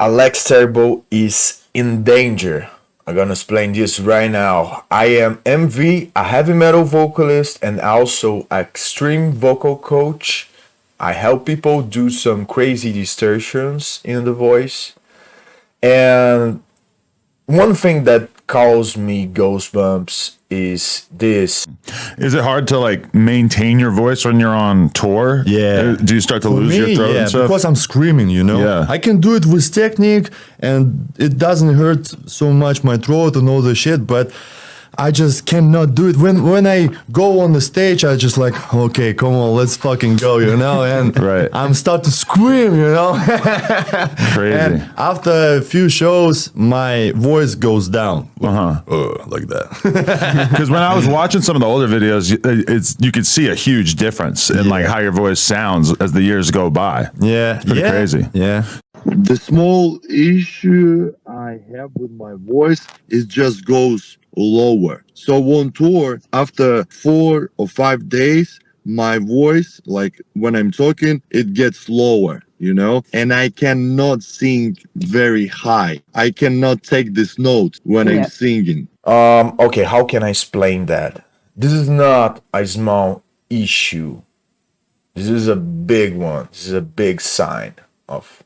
Alex Turbo is in danger. I'm gonna explain this right now. I am MV, a heavy metal vocalist and also extreme vocal coach. I help people do some crazy distortions in the voice. And one thing that causes me goosebumps is this. Is it hard to like maintain your voice when you're on tour? Yeah. Do you start to For lose your me, throat yeah, and stuff? because I'm screaming, you know. Yeah. I can do it with technique, and it doesn't hurt so much my throat and all the shit. But I just cannot do it. When I go on the stage, I just like, okay, come on, let's fucking go, you know. And Right. I'm start to scream, you know. Crazy. And after a few shows, my voice goes down. Like that. Because when I was watching some of the older videos, you could see a huge difference in like how your voice sounds as the years go by. Yeah, It's pretty crazy. Yeah. The small issue I have with my voice is just goes lower. So on tour, after 4 or 5 days, my voice, like when I'm talking, it gets lower, you know, and I cannot sing very high. I cannot take this note when I'm singing. Okay, how can I explain that? This is not a small issue. This is a big one. This is a big sign of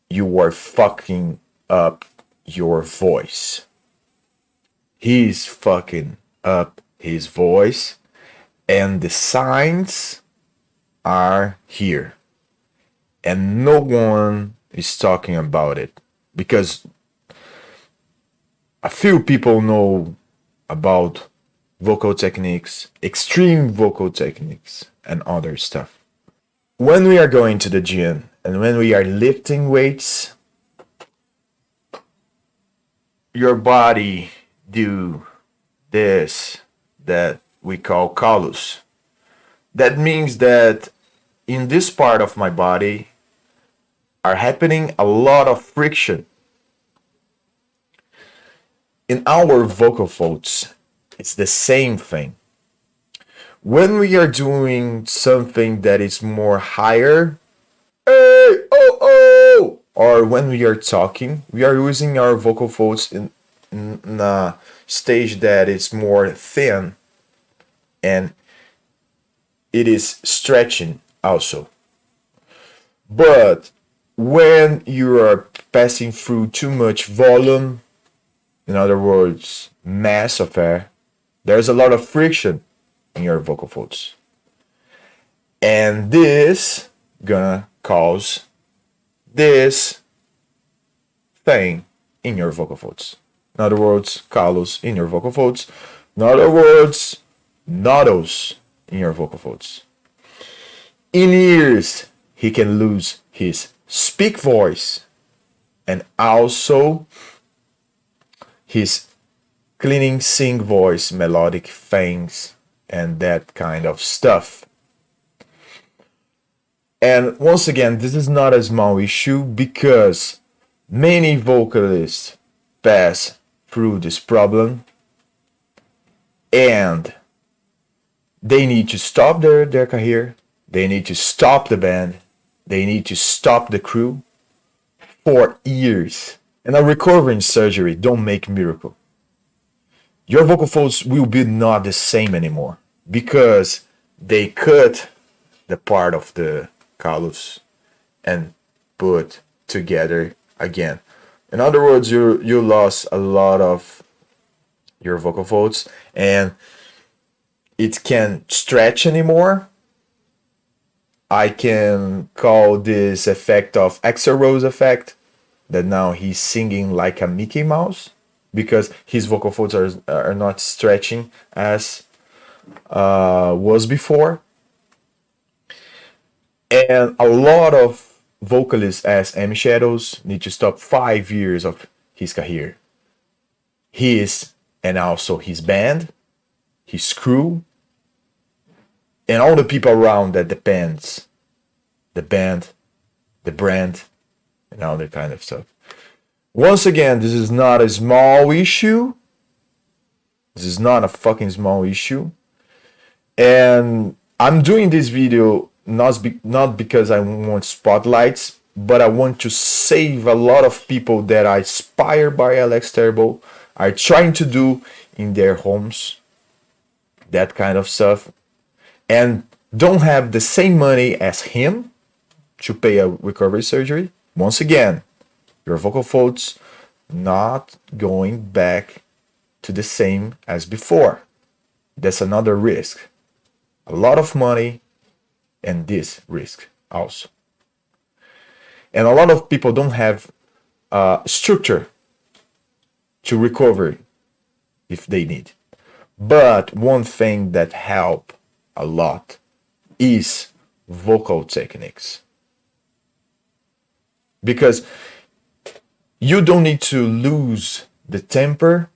you are fucking up your voice. He's fucking up his voice, and the signs are here. And no one is talking about it because a few people know about vocal techniques, extreme vocal techniques, and other stuff. When we are going to the gym and when we are lifting weights, your body do this that we call callus. That means that in this part of my body are happening a lot of friction. In our vocal folds, it's the same thing. When we are doing something that is more higher, hey, oh, oh, or when we are talking, we are using our vocal folds in a stage that is more thin and it is stretching also. But when you are passing through too much volume, in other words, mass of air, there's a lot of friction in your vocal folds. And this gonna cause this thing in your vocal folds. In other words, callus in your vocal folds. In other words, nodules in your vocal folds. In years, he can lose his speak voice and also his cleaning sing voice, melodic things, and that kind of stuff. And once again, this is not a small issue because many vocalists pass through this problem and they need to stop their career, they need to stop the band, they need to stop the crew for years. And a recovering surgery don't make miracle. Your vocal folds will be not the same anymore because they cut the part of the callus and put together again. In other words, you lost a lot of your vocal folds and it can't stretch anymore. I can call this effect of Axl Rose effect, that now he's singing like a Mickey Mouse because his vocal folds are not stretching as was before. And a lot of vocalists as Amy Shadows need to stop 5 years of his career. His and also his band, his crew, and all the people around that depends. The band, the brand, and all that kind of stuff. Once again, this is not a small issue. This is not a fucking small issue. And I'm doing this video not because I want spotlights, but I want to save a lot of people that are inspired by Alex Terrible, are trying to do in their homes, that kind of stuff, and don't have the same money as him to pay a recovery surgery. Once again, your vocal folds not going back to the same as before. That's another risk. A lot of money and this risk also. And a lot of people don't have structure to recover if they need. But one thing that help a lot is vocal techniques. Because you don't need to lose the temper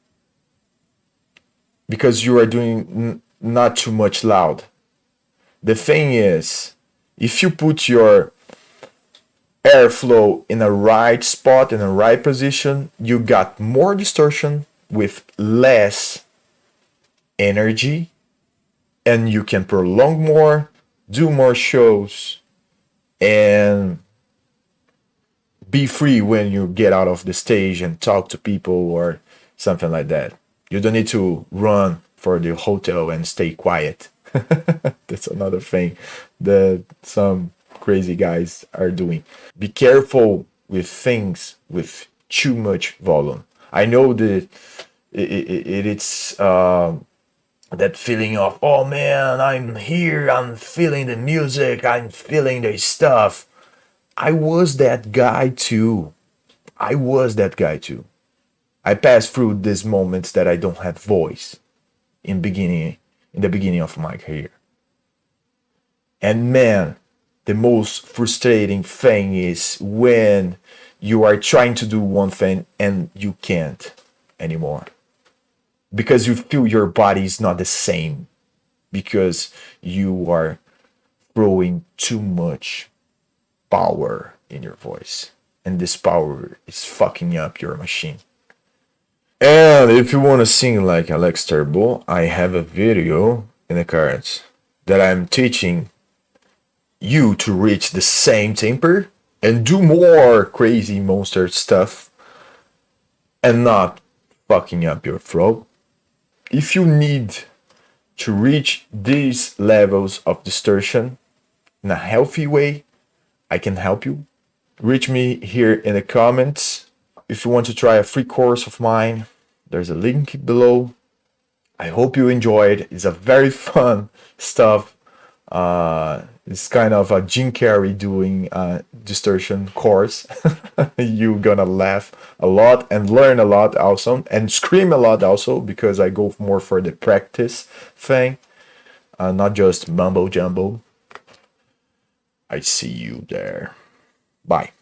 because you are doing not too much loud. The thing is, if you put your airflow in a right spot, in a right position, you got more distortion with less energy, and you can prolong more, do more shows, and be free when you get out of the stage and talk to people or something like that. You don't need to run for the hotel and stay quiet. That's another thing that some crazy guys are doing. Be careful with things with too much volume. I know that it's that feeling of, oh man, I'm here, I'm feeling the music, I'm feeling the stuff. I was that guy too. I passed through these moments that I don't have voice in the beginning of my career. And man, the most frustrating thing is when you are trying to do one thing and you can't anymore. Because you feel your body is not the same. Because you are throwing too much power in your voice. And this power is fucking up your machine. And if you want to sing like Alex Turbo, I have a video in the cards that I'm teaching you to reach the same temper and do more crazy monster stuff and not fucking up your throat. If you need to reach these levels of distortion in a healthy way, I can help you. Reach me here in the comments. If you want to try a free course of mine, there's a link below. I hope you enjoyed. It's a very fun stuff. It's kind of a Jim Carrey doing a distortion course. You're gonna laugh a lot and learn a lot also, and scream a lot also, because I go more for the practice thing, not just mumbo jumbo. I see you there. Bye.